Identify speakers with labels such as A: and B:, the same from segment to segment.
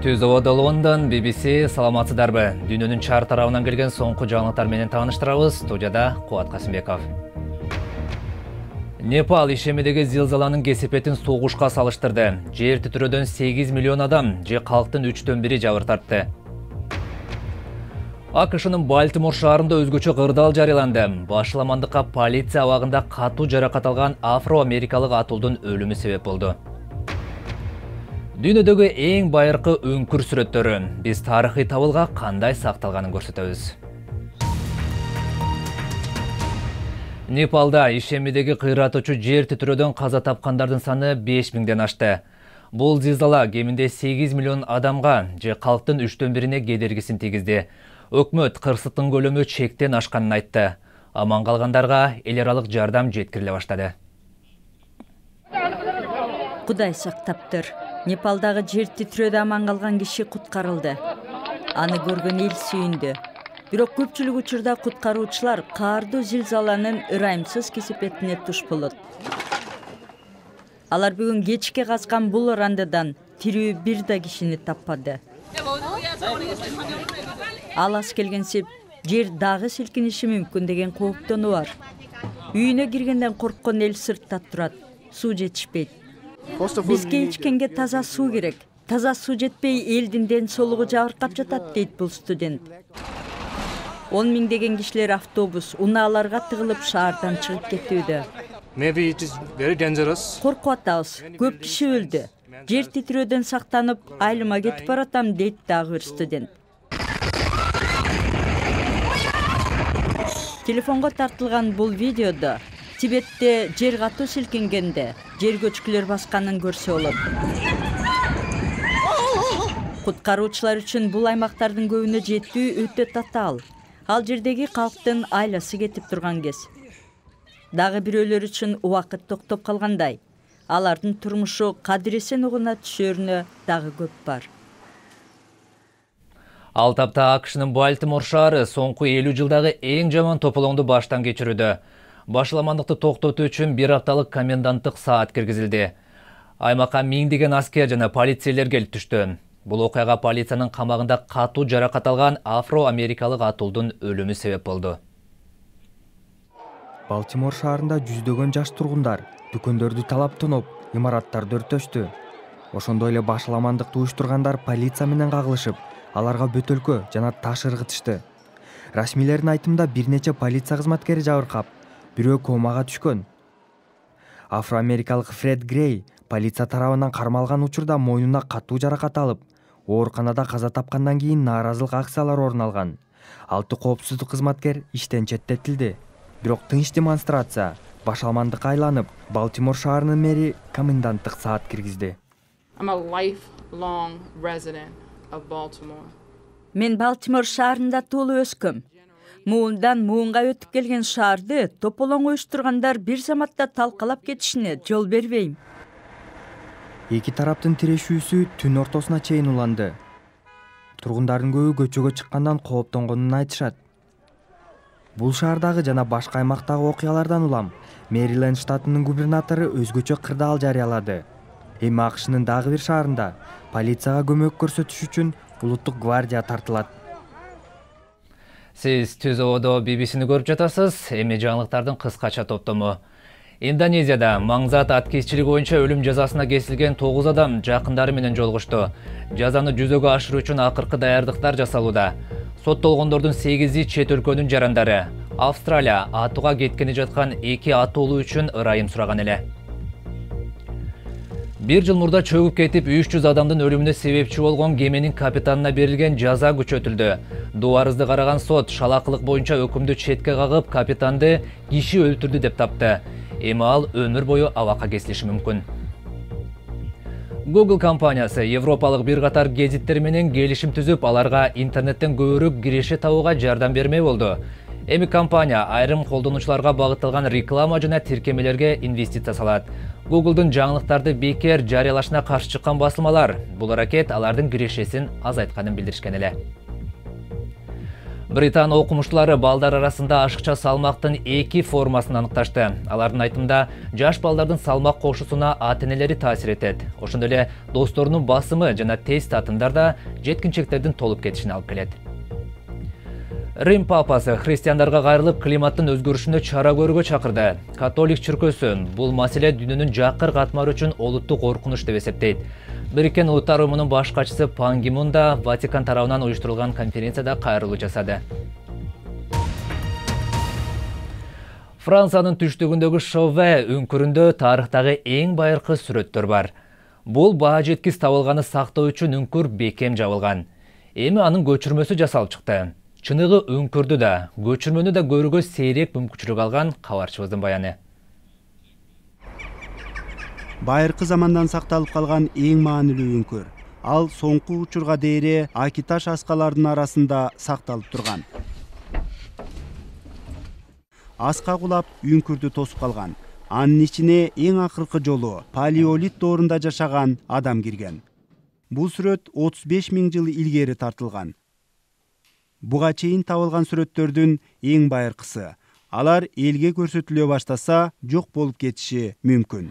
A: Түз Ода Лондон, BBC, саламатсыздарбы. Дүйнөнүн чар тарабынан келген соңку жаңылыктар менен тааныштырабыз. Студияда Кубат Касымбеков. Непал ишемедеги зилзаланын кесепетин согушка салыштырды. Жер титирөөдөн 8 миллион адам, же калктын 1/3 жабыр тартты. АКШнын Балтимор шаарында өзгөчө кырдаал жарыяланды. Башламандыкка полиция абагында катуу жаракат алган афро-америкалык атуулдун өлүмү себеп болду. Дүйнөдөгү эң байыркы өңкүр сүрөттөрү биз тарыхый табылга кандай сакталганын көрсөтөбүз. Непалда ишемидеги кыйратуучу жер титирөөдөн каза тапкандардын саны 5000ден ашты. Бул зилзала кеминде 8 миллион адамга же калктын 1/3-ине кедергисин тийгизди. Өкмөт кырсыктын көлөмү чектен ашканын айтты. Аман калгандарга эл аралык жардам жеткириле баштады.
B: Кудай сактаптыр. Непалдагы жер титирөөдө аман калган киши куткарылды. Аны көргөн эл сүйүндү. Бирок көпчүлүк учурда куткаруучулар каардуу зилзаланын ырайымсыз кесепетине туш болот. Алар бүгүн кечке казган бул орандыдан тирүү бир да кишини таппады. Ал аз келгенсип, жер дагы силкиниши мүмкүн деген кооптонуу бар. Үйүнө киргенден корккон эл сыртта турат. Суу жетишпейт. Бизге ичкенге таза суу керек. Таза суу жетпей элдин ден соолугу жабыркап жатат, дейт бул студент. 10 миңдеген кишилер автобус, унааларга тыгылып шаардан чыгып кетүүдө. Коркуп атабыз, көп киши өлдү. Жер титирөөдөн сактанып, айылыма кетип баратам, дейт дагы бир студент. Телефонго тартылган бул видеодо Тибетте жер катуу силкингенде жер көчкүлөр басканын көрсө болот. Куткаруучулар үчүн бул аймактардын көбүнө жетүү өтө татаал. Ал жердеги калктын айласы кетип турган кез. Дагы бирөөлөр үчүн убакыт токтоп калгандай. Алардын турмушу кадыресен угуна түшөрүнө дагы көп бар.
A: Ал тапта АКШнын Балтимор шаары соңку 50 жылдагы эң жаман тополоңду баштан кечирүүдө. Башламандыкты токтотуу үчүн 1 апталык коменданттык саат киргизилди. Аймакка миңдеген аскер жана полицейлер келип түштү. Бул окуяга полициянын камагында катуу жаракат алган афро-америкалык атуулдун өлүмү себеп болду.
C: Балтимор шаарында жүздөгөн жаш тургундар дүкөндөрдү талап тоноп, имараттарды өртөштү. Ошондой эле башламандыкты уюштургандар полиция менен кагылышып, аларга бөтөлкө жана таш ыргытышты. Расмийлердин айтымында бир нече полиция кызматкери жабыркап, бирөө комага түшкөн. Афро-америкалык Фред Грей полиция тарабынан кармалган учурда мойнуна катуу жаракат алып, ооруканада каза тапкандан кийин нааразылык акциялар орун алган. 6 коопсуздук кызматкер иштен четтетилди. Бирок тынч демонстрация башламандыкка айланып, Балтимор шаарынын мэри коменданттык саат киргизди.
B: Мен Балтимор шаарында туулуп өскөм. Муундан муунга өтүп келген шаарды тополоң уюштургандар бир заматта талкалап кетишине жол бербейм.
C: Эки тараптын тирешүүсү түн ортосуна чейин уланды. Тургундардын көбү көчөгө чыккандан кооптонгонун айтышат. Бул шаардагы жана башка аймактагы окуялардан улам Мэриленд штатынын губернатору өзгөчө кырдаал жарыялады. Эми АКШнын дагы бир шаарында полицияга көмөк көрсөтүш үчүн улуттук гвардия тартылат.
A: Сиз Түз Оодо BBC-ни көрүп жатасыз. Эми жаңылыктардын кыскача топтому. Индонезияда маңзат аткезчилиги боюнча өлүм жазасына кесилген 9 адам жакындары менен жолугушту. Жазаны жүзөгө ашыруу үчүн акыркы даярдыктар жасалууда. Соттолгондордун 8-и чет өлкөнүн жарандары. Австралия атууга кеткени жаткан 2 атуулуу үчүн ырайым сураган эле. 1 жыл мурда чөгүп кетип 300 адамдын өлүмүнө себепчи болгон кеменин капитанына берилген жаза күчөтүлдү. Дуарызды караган сот шалакылык боюнча өкүмдү четке кагып, капитанды киши өлтүрдү деп тапты. Эми ал өмүр бою абакка кесилиши мүмкүн. Google компаниясы европалык бир катар гезиттер менен келишим түзүп, аларга интернеттен көбүрөөк киреше табууга жардам бермей болду. Эми компания айрым колдонуучуларга багытталган реклама жана тиркемелерге инвестиция салат. Google'дун жаңылыктарды бекер жарыялашына каршы чыккан басылмалар бул аракет алардын кирешесин азайтканын билдиришкен эле. Британ окумуштуулары балдар арасында ашыкча салмактын 2 формасын аныкташты. Алардын айтымында жаш балдардын салмак кошусуна ата-энелери таасир этет. Ошондой эле досторунун басымы жана тест татымдар да жеткинчектердин толуп кетишине алып келет. Рим папасы христиандарга кайрылып климаттын өзгөрүшүнө чара көрүүгө чакырды. Католик чиркөөсү бул маселе дүйнөнүн жакыр катмары үчүн олуттук коркунуч деп эсептейт. Бириккен Улуттар уюмунун баш катчысы Пан Ги Мун да Ватикан тарабынан уюштурулган конференцияда кайрылуу жасады. Франциянын түштүгүндөгү Шове үңкүрүндө тарыхтагы эң байыркы сүрөттөр бар. Бул баа жеткис табылганы сактоо үчүн үңкүр бекем жабылган. Эми анын көчүрмөсү жасалып чыкты. Чыныгы үңкүрдү да, көчүрмөнү да көрүүгө сейрек мүмкүнчүлүк алган кабарчыбыздын баяны.
D: Байыркы замандан сакталып калган эң маанилүү үңкүр. Ал соңку учурга дейре Акиташ аскалардын арасында сакталып турган. Аска кулап үңкүрдү тосуп калган. Анын ичине эң акыркы жолу палеолит доорунда жашаган адам кирген. Бул сүрөт 35 000 жыл илгери тартылган. Буга чейин табылган сүрөттөрдүн эң байыркысы. Алар элге көрсөтүлө баштаса, жок болуп кетиши мүмкүн.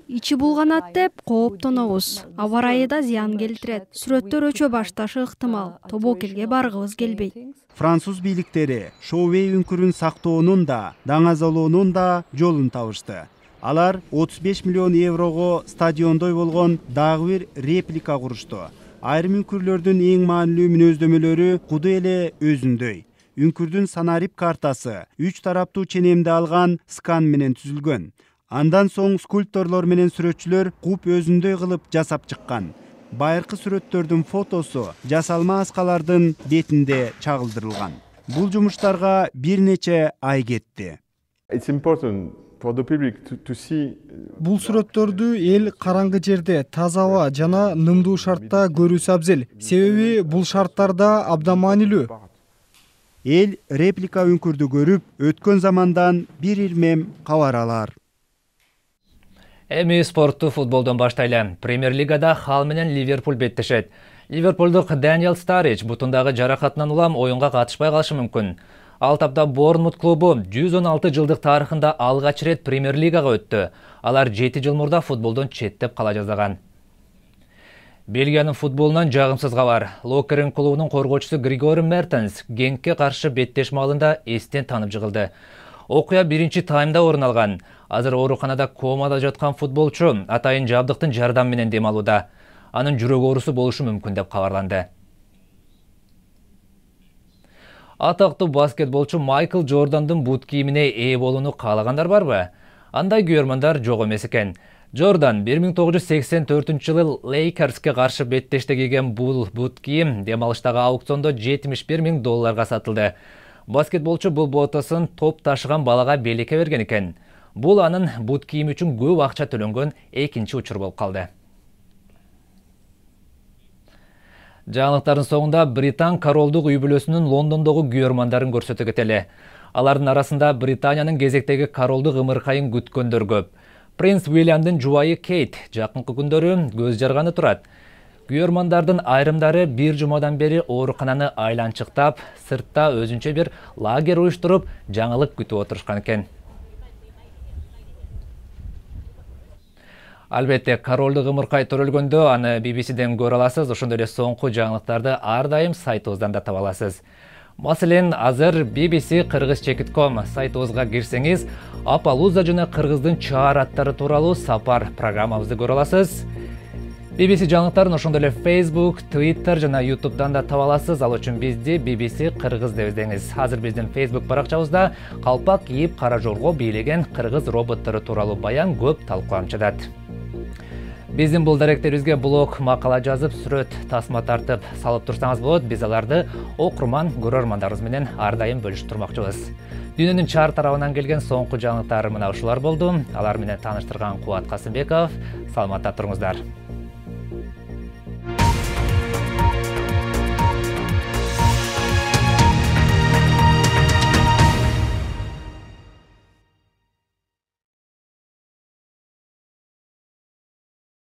E: Ичи булганат деп кооптонобуз. Аба ырайы да зыян келтирет. Сүрөттөр өчө башташы ыктымал. Тобок элге баргыбыз келбейт.
D: Француз бийликтери Шове үңкүрүн сактоонун да, даңазалоонун да жолун табышты. Алар 35 миллион еврого стадиондой болгон дагы бир реплика курушту. Айрым үңкүрлөрдүн эң маанилүү мүнөздөмөлөрү куду эле өзүндөй. Үңкүрдүн санарип картасы 3 тараптуу ченемди алган скан менен түзүлгөн. Андан соң скульпторлор менен сүрөтчүлөр куп өзүндөй кылып жасап чыккан. Байыркы сүрөттөрдүн фотосу жасалма аскалардын бетинде чагылдырылган. Бул жумуштарга бир нече ай кетти.
F: Бул сүрөттөрдү эл караңгы жерде, таза аба жана нымдуу шартта көрүүсү абзел. Себеби бул шарттарда абдан маанилүү.
D: Эл реплика үңкүрдү көрүп, өткөн замандан бир ирмем кабар алар.
A: Эми спортту футболдон баштайлы. Премьер лигада Хал менен Ливерпуль беттешет. Ливерпулдук Дэниел Старридж бутундагы жаракатынан улам оюнга катышпай калышы мүмкүн. Ал тапта Борнмут клубу 116 жылдык тарыхында алгач рет Премьер лигага өттү. Алар 7 жыл мурда футболдон четтеп кала жаздаган. Бельгиянын футболунан жагымсыз кабар. Локерин клубунун коргоочусу Григори Мертенс Генкке каршы беттешме алында эстен танып жыгылды. Окуя биринчи таймда орун алган. Азыр ооруканада комада жаткан футболчу атайын жабдыктын жардамы менен дем алууда. Анын жүрөк оорусу болушу мүмкүн деп кабарланды. Атактуу баскетболчу Майкл Джордандын бут кийимине ээ болууну каалагандар барбы? Андай күйөрмандар жок эмес экен. Джордан 1984-жылы Лейкерске каршы беттеште кийген бул бут кийим дем алыштагы аукциондо $71 000 сатылды. Баскетболчу бул ботасын топ ташыган балага белекке берген экен. Бул анын бут кийими үчүн көп акча төлөнгөн экинчи учур болуп калды. Жаңылыктардын соңунда Британ королдук үй бүлөсүнүн Лондондогу күйөрмандарын көрсөтө кетели. Алардын арасында Британиянын кезектеги королдук ымыркайын күткөндөр көп. Принц Уильямдын жубайы Кейт жакынкы күндөрү көз жарганы турат. Күйөрмандардын айрымдары бир жумадан бери оорукананы айланчыктап, сыртта өзүнчө бир лагерь уюштуруп, жаңылык күтүп отурушкан экен. Албетте, королдук ымыркай төрөлгөндө аны BBC-ден көрө аласыз, ошондой эле соңку жаңылыктарды ар дайым сайтыбыздан да таба аласыз. Маселен, азыр BBC Kyrgyz.com сайтыбызга кирсеңиз, Апалуза жана Кыргыздын чаар аттары тууралуу сапар программабызды көрө аласыз. BBC жаңылыктарын ошондой эле Facebook, Twitter жана YouTube'дан да таба аласыз. Ал үчүн бизди BBC Кыргыз деп издеңиз. Азыр биздин Facebook баракчабызда калпак кийип кара жорго бийлеген кыргыз роботтору тууралуу баян көп талкууланып жатат. Биздин бул даректерибизге блог, макала жазып, сүрөт, тасма тартып салып турсаңыз болот. Биз аларды окурман, көрөрмандарыбыз менен ар дайым бөлүшүп турмакчыбыз. Дүйнөнүн чаар тарабынан келген соңку жаңылыктар мына ушулар болду. Алар менен тааныштырган Кубат Касымбеков. Саламатта туруңуздар.